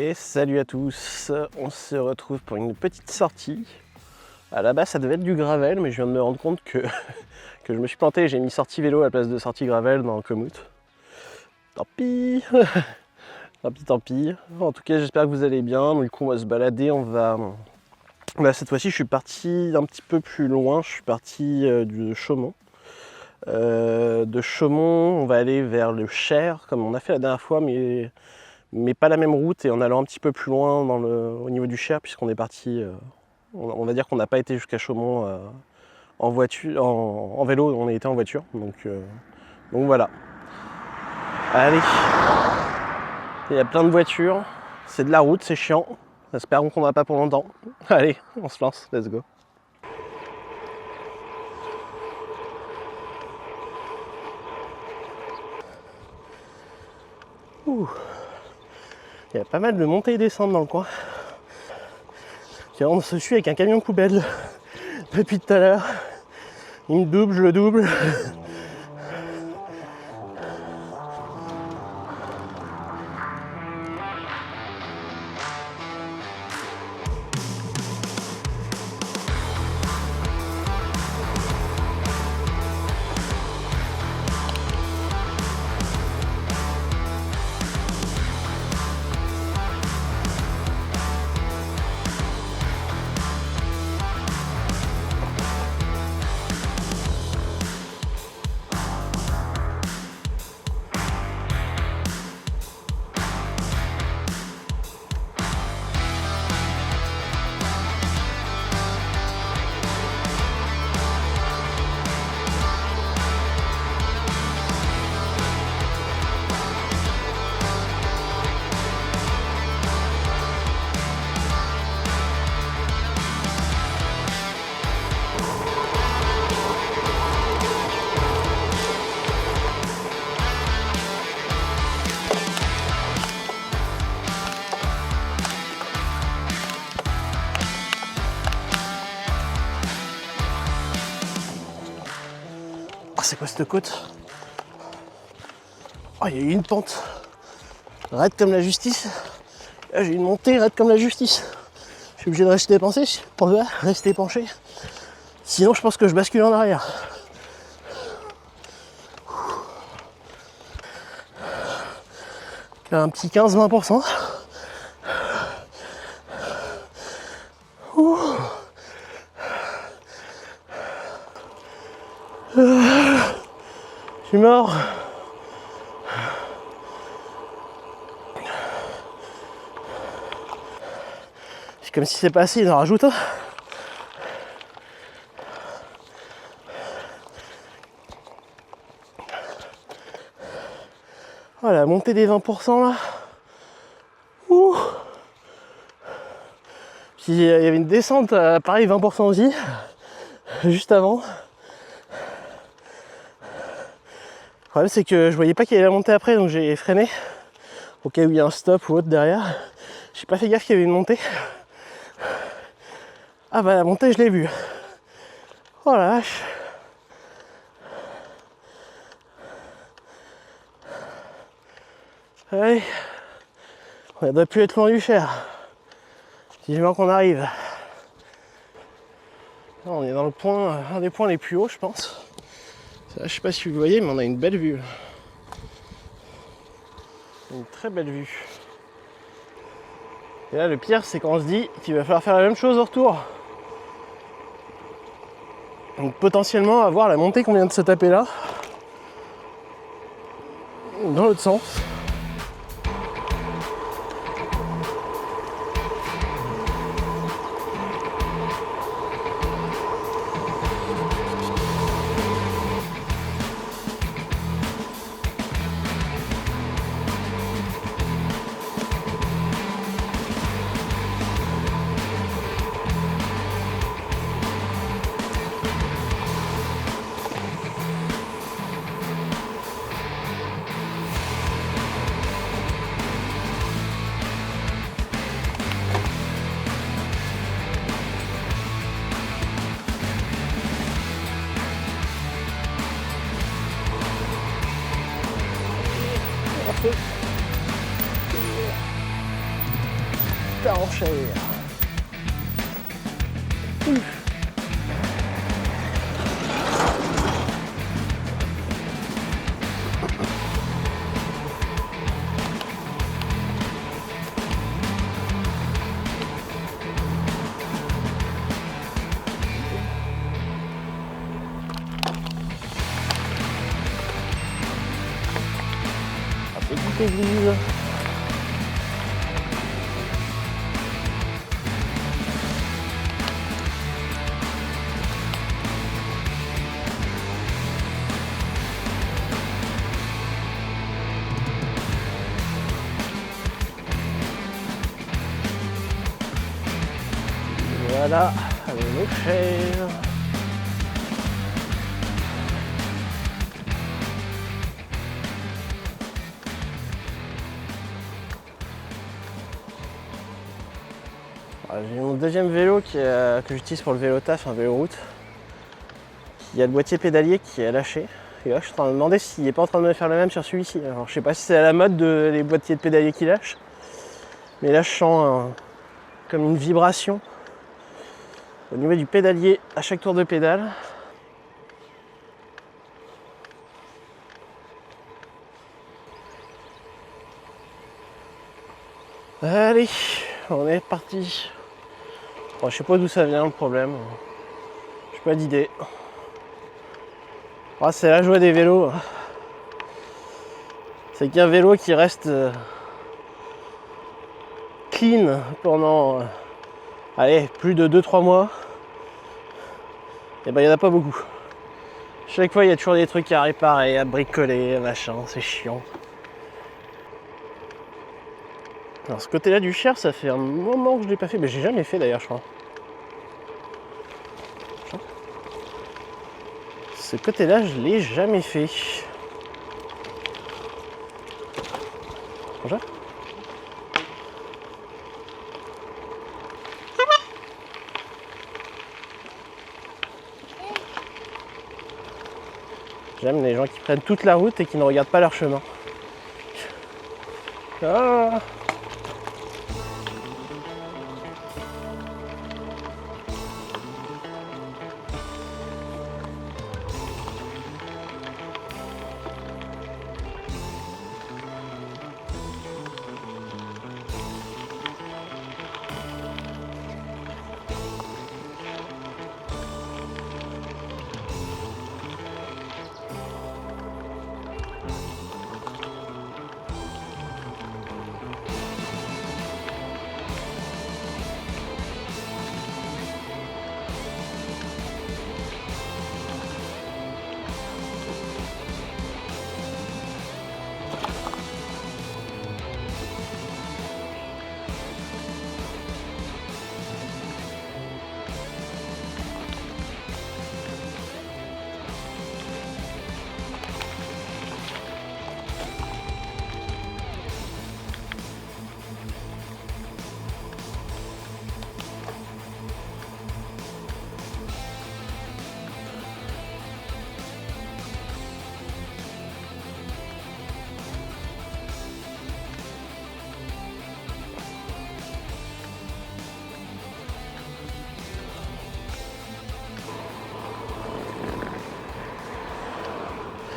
Et salut à tous, on se retrouve pour une petite sortie. À la base ça devait être du gravel, mais je viens de me rendre compte que je me suis planté et j'ai mis sortie vélo à la place de sortie gravel dans le Komoot. Tant pis, tant pis. En tout cas j'espère que vous allez bien. Du coup on va se balader, cette fois-ci je suis parti un petit peu plus loin, je suis parti de Chaumont. De Chaumont on va aller vers le Cher comme on a fait la dernière fois, mais pas la même route, et en allant un petit peu plus loin au niveau du Cher, puisqu'on est parti, on va dire qu'on n'a pas été jusqu'à Chaumont en voiture, en vélo, on a été en voiture, donc voilà. Allez, il y a plein de voitures, c'est de la route, c'est chiant, espérons qu'on n'a pas pour longtemps. Allez, on se lance, let's go. Ouh. Il y a pas mal de montées et descentes dans le coin. On se suit avec un camion poubelle depuis tout à l'heure. Il me double, je le double. Oh, c'est quoi cette côte? Oh, il y a eu une pente raide comme la justice. Là, j'ai une montée raide comme la justice. Je suis obligé de rester penché. Sinon, je pense que je bascule en arrière. Un petit 15-20%. Je suis mort. C'est comme si c'est pas assez, il en rajoute un. Oh, la montée des 20% là. Ouh. Puis il y avait une descente, pareil 20% aussi, juste avant. Le problème c'est que je voyais pas qu'il y avait la montée après, donc j'ai freiné au cas où il y a un stop ou autre derrière. J'ai pas fait gaffe qu'il y avait une montée. Ah bah la montée je l'ai vue. Oh la vache. Allez, on ne doit plus être loin du Cher. Si je vois qu'on arrive. Là, on est dans le point, un des points les plus hauts je pense. Là, je sais pas si vous voyez, mais on a une belle vue. Une très belle vue. Et là le pire c'est qu'on se dit qu'il va falloir faire la même chose au retour. Donc potentiellement avoir la montée qu'on vient de se taper là. Dans l'autre sens. Parfait. à enchère. Petite église. Voilà, le chèvre. J'ai mon deuxième vélo que j'utilise pour le vélo taf, un vélo route. Il y a le boîtier pédalier qui est lâché. Et là, je suis en train de me demander s'il n'est pas en train de me faire le même sur celui-ci. Alors, je sais pas si c'est à la mode les boîtiers de pédalier qui lâchent. Mais là, je sens comme une vibration au niveau du pédalier à chaque tour de pédale. Allez, on est parti. Bon, je sais pas d'où ça vient le problème. J'ai pas d'idée. Ah, c'est la joie des vélos. C'est qu'un vélo qui reste clean pendant allez, plus de 2-3 mois. Et ben il n'y en a pas beaucoup. Chaque fois il y a toujours des trucs à réparer, à bricoler, machin, c'est chiant. Alors ce côté là du Cher, ça fait un moment que je l'ai pas fait, mais j'ai jamais fait d'ailleurs je crois. Ce côté là je l'ai jamais fait. Bonjour. J'aime les gens qui prennent toute la route et qui ne regardent pas leur chemin. Ah.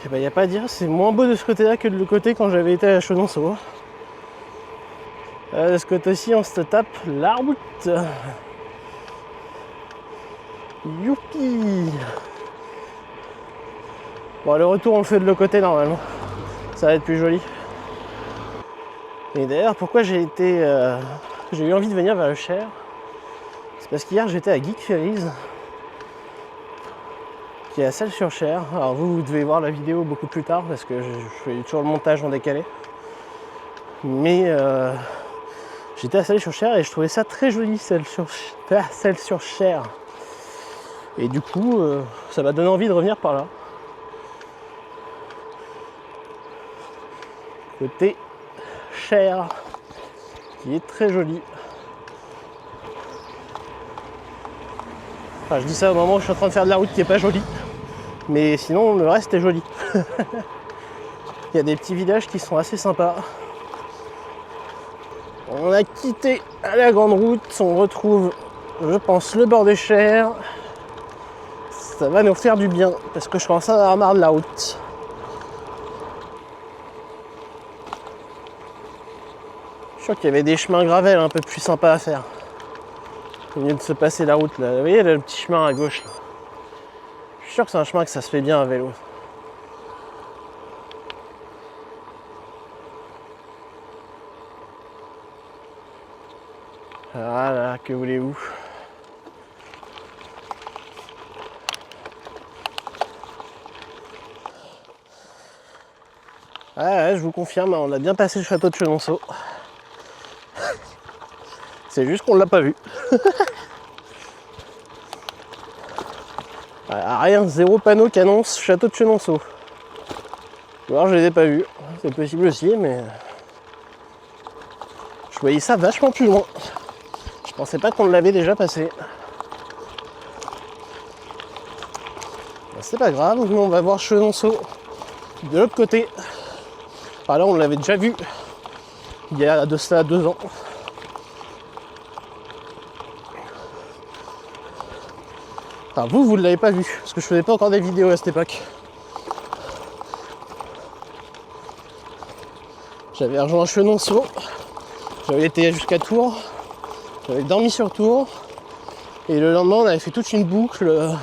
Et bah y a pas à dire, c'est moins beau de ce côté là que de l'autre côté quand j'avais été à Chenonceau. De ce côté-ci on se tape la route. Youpi. Bon le retour on le fait de l'autre côté normalement. Ça va être plus joli. Et d'ailleurs pourquoi j'ai eu envie de venir vers le Cher, c'est parce qu'hier j'étais à Geek Ferries, qui est à Celles-sur-Cher. Alors vous devez voir la vidéo beaucoup plus tard parce que je fais toujours le montage en décalé. Mais j'étais à Celles-sur-Cher et je trouvais ça très joli, Celles-sur-Cher. Et du coup, ça m'a donné envie de revenir par là. Côté Cher, qui est très joli. Enfin, je dis ça au moment où je suis en train de faire de la route qui est pas jolie. Mais sinon, le reste est joli. Il y a des petits villages qui sont assez sympas. On a quitté la grande route, on retrouve, je pense, le bord des Chers. Ça va nous faire du bien, parce que je commence à avoir marre de la route. Je suis sûr qu'il y avait des chemins gravel un peu plus sympas à faire. Au lieu de se passer la route là. Vous voyez là, le petit chemin à gauche là. Je suis sûr que c'est un chemin que ça se fait bien à vélo. Voilà, que voulez-vous? Ah ouais, je vous confirme, on a bien passé le château de Chenonceau. C'est juste qu'on l'a pas vu. Rien, zéro panneau qui annonce château de Chenonceau. Ou alors je les ai pas vus, c'est possible aussi, mais je voyais ça vachement plus loin. Je pensais pas qu'on l'avait déjà passé. C'est pas grave, nous on va voir Chenonceau de l'autre côté. Ah là on l'avait déjà vu il y a de cela 2 ans. Enfin vous ne l'avez pas vu, parce que je faisais pas encore des vidéos à cette époque. J'avais rejoint Chenonceau, j'avais été jusqu'à Tours, j'avais dormi sur Tours, et le lendemain on avait fait toute une boucle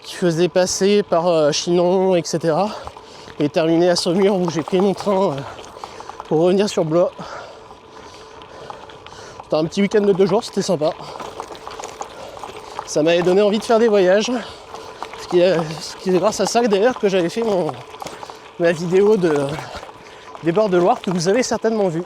qui faisait passer par Chinon, etc. Et terminé à Saumur où j'ai pris mon train pour revenir sur Blois. C'était un petit week-end de 2 jours, c'était sympa. Ça m'avait donné envie de faire des voyages. Ce qui est grâce à ça d'ailleurs que j'avais fait ma vidéo des bords de Loire que vous avez certainement vu.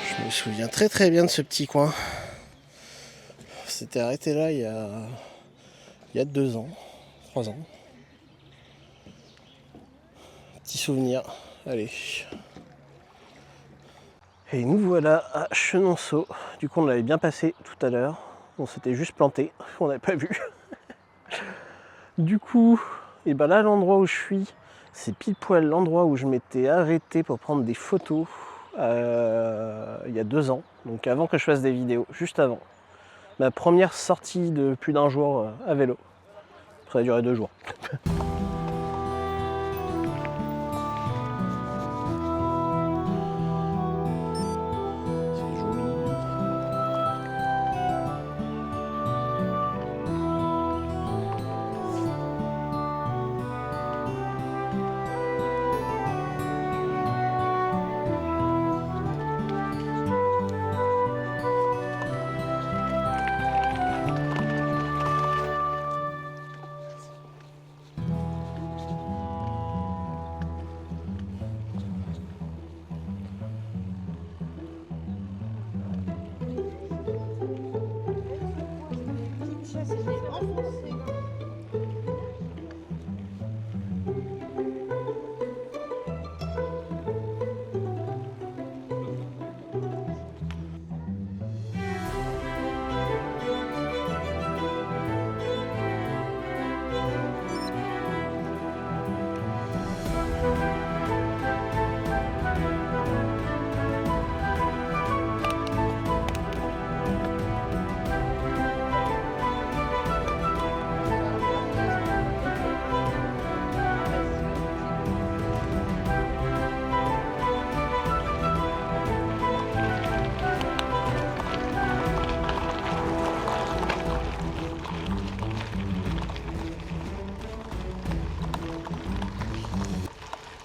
Je me souviens très bien de ce petit coin. C'était arrêté là il y a 2 ans, 3 ans. Petit souvenir, allez. Et nous voilà à Chenonceau. Du coup on l'avait bien passé tout à l'heure. On s'était juste planté, on n'avait pas vu. Du coup, et ben là l'endroit où je suis, C'est pile poil l'endroit où je m'étais arrêté pour prendre des photos il y a 2 ans, donc avant que je fasse des vidéos, juste avant. Ma première sortie de plus d'1 jour à vélo. Ça a duré 2 jours.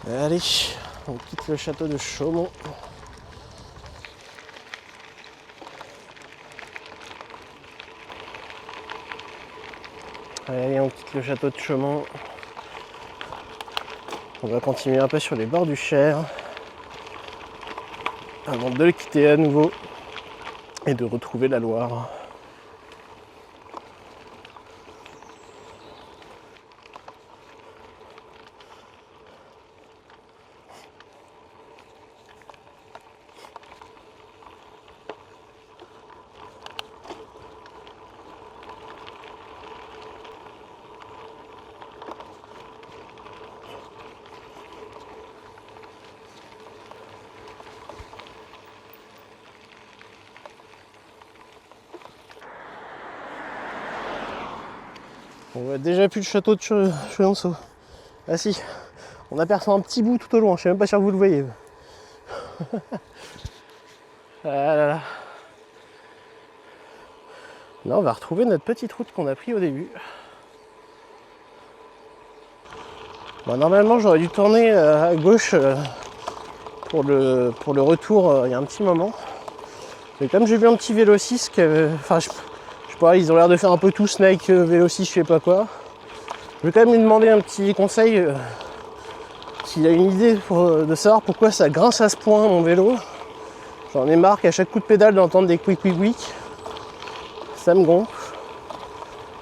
Allez, on quitte le château de Chaumont. Allez, on quitte le château de Chaumont. On va continuer un peu sur les bords du Cher avant de le quitter à nouveau et de retrouver la Loire. On voit déjà plus le château de Chenonceau. Ah si, on aperçoit un petit bout tout au loin, je suis même pas sûr que vous le voyez. Ah là là. Là on va retrouver notre petite route qu'on a pris au début. Bon, normalement j'aurais dû tourner à gauche pour le retour il y a un petit moment. Mais comme j'ai vu un petit vélo 6, enfin je sais pas, ils ont l'air de faire un peu tout Snake, vélo 6, je sais pas quoi. Je vais quand même lui demander un petit conseil, s'il a une idée de savoir pourquoi ça grince à ce point mon vélo. J'en ai marre qu'à chaque coup de pédale d'entendre des quick quick quick. Ça me gonfle.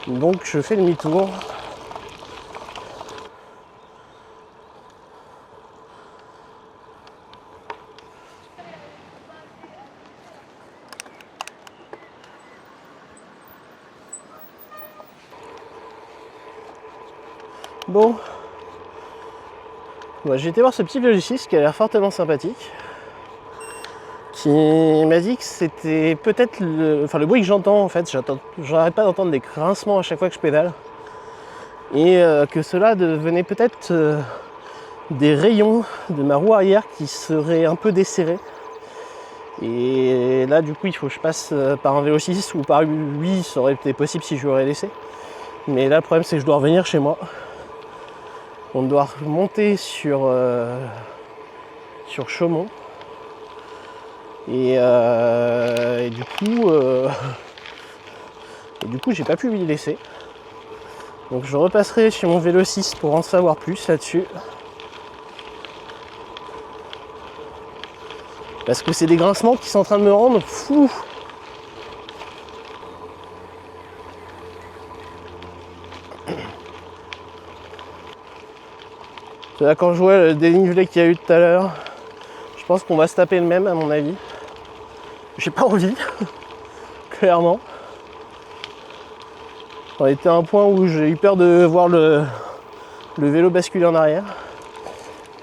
Donc je fais demi-tour. Bon, j'ai été voir ce petit vélo 6 qui a l'air fortement sympathique, qui m'a dit que c'était peut-être le bruit que j'entends en fait, j'arrête pas d'entendre des grincements à chaque fois que je pédale, et que cela venait peut-être des rayons de ma roue arrière qui seraient un peu desserrés. Et là du coup il faut que je passe par un vélo 6 ou par 8, ça aurait été possible si je l'aurais laissé. Mais là le problème c'est que je dois revenir chez moi. On doit remonter sur Chaumont. Et du coup j'ai pas pu m'y laisser. Donc je repasserai chez mon vélo 6 pour en savoir plus là-dessus. Parce que c'est des grincements qui sont en train de me rendre fou. Là, quand je vois le dénivelé qu'il y a eu tout à l'heure, je pense qu'on va se taper le même à mon avis. J'ai pas envie, clairement. On était à un point où j'ai eu peur de voir le vélo basculer en arrière.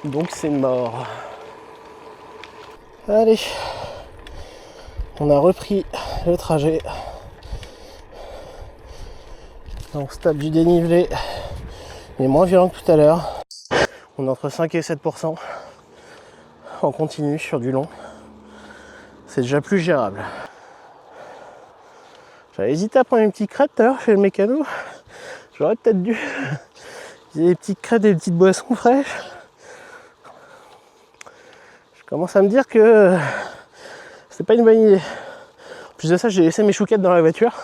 Donc c'est mort. Allez, on a repris le trajet. On se tape du dénivelé, mais moins violent que tout à l'heure. On est entre 5 et 7% en continu sur du long. C'est déjà plus gérable. J'avais hésité à prendre une petite crête tout à l'heure chez le mécano. J'aurais peut-être dû. Il y a des petites crêtes et des petites boissons fraîches. Je commence à me dire que c'est pas une bonne idée. En plus de ça, j'ai laissé mes chouquettes dans la voiture.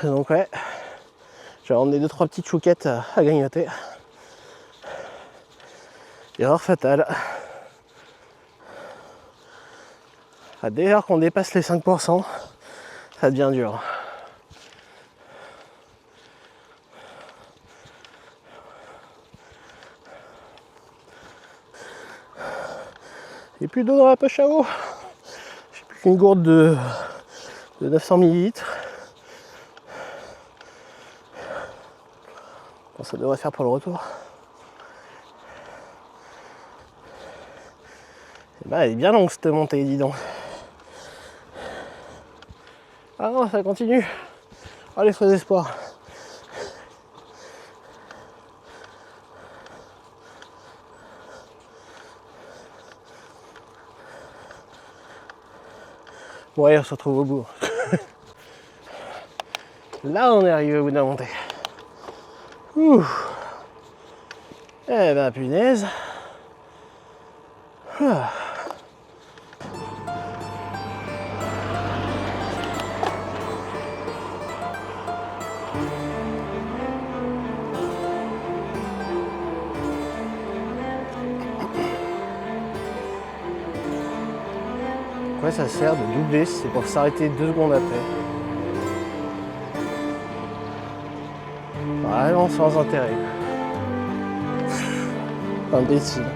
Donc ouais, je vais emmener 2-3 petites chouquettes à grignoter. Erreur fatale. Dès lors qu'on dépasse les 5%, ça devient dur. Il n'y a plus d'eau dans la poche à eau. J'ai plus qu'une gourde de 900 ml. Bon, ça devrait faire pour le retour. Et bah, elle est bien longue cette montée, dis donc. Ah non, ça continue. Oh, les faux espoirs. Ouais, on se retrouve au bout. Là, on est arrivé au bout de la montée. Ouh. Eh ben, punaise. Ah. Pourquoi ça sert de doubler? C'est pour s'arrêter 2 secondes après. Vraiment sans intérêt. Imbécile.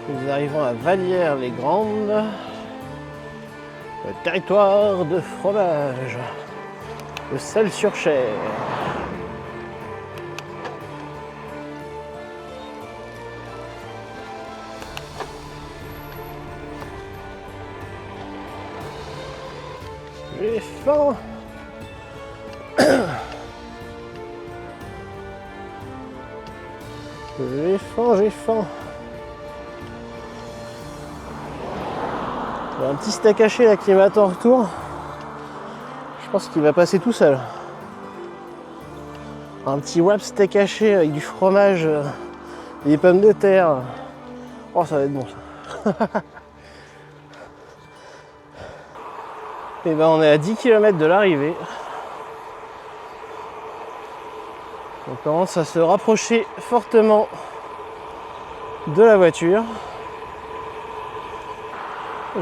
Nous arrivons à Vallières-les-Grandes, le territoire de fromage, le Selles-sur-Cher. J'ai faim. J'ai faim, j'ai faim. Il y a un petit steak haché là qui m'attend en retour. Je pense qu'il va passer tout seul. Un petit wrap steak haché avec du fromage, des pommes de terre. Oh, ça va être bon ça. Et ben on est à 10 km de l'arrivée. On commence à se rapprocher fortement de la voiture.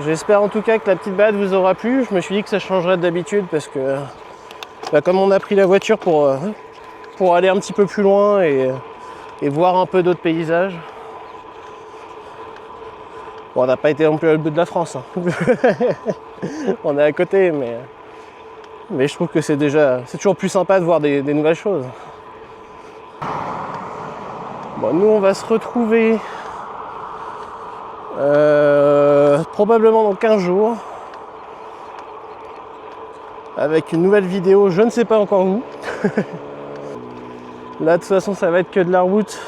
J'espère en tout cas que la petite balade vous aura plu. Je me suis dit que ça changerait d'habitude parce que comme on a pris la voiture pour aller un petit peu plus loin et voir un peu d'autres paysages. Bon, on n'a pas été non plus à l'autre bout de la France. Hein. On est à côté, mais je trouve que c'est toujours plus sympa de voir des nouvelles choses. Bon, nous on va se retrouver probablement dans 15 jours avec une nouvelle vidéo, je ne sais pas encore où. Là de toute façon ça va être que de la route,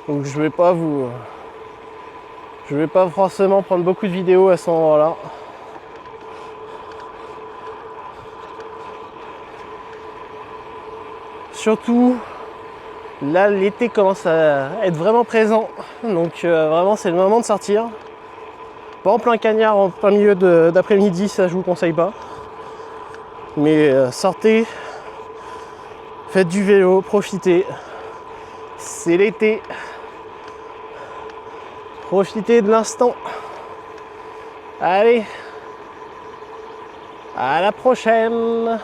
donc je vais pas forcément prendre beaucoup de vidéos à ce moment-là. Surtout là l'été commence à être vraiment présent, donc vraiment c'est le moment de sortir. Pas en plein cagnard, en plein milieu d'après-midi, ça je vous conseille pas. Mais sortez, faites du vélo, profitez. C'est l'été. Profitez de l'instant. Allez, à la prochaine.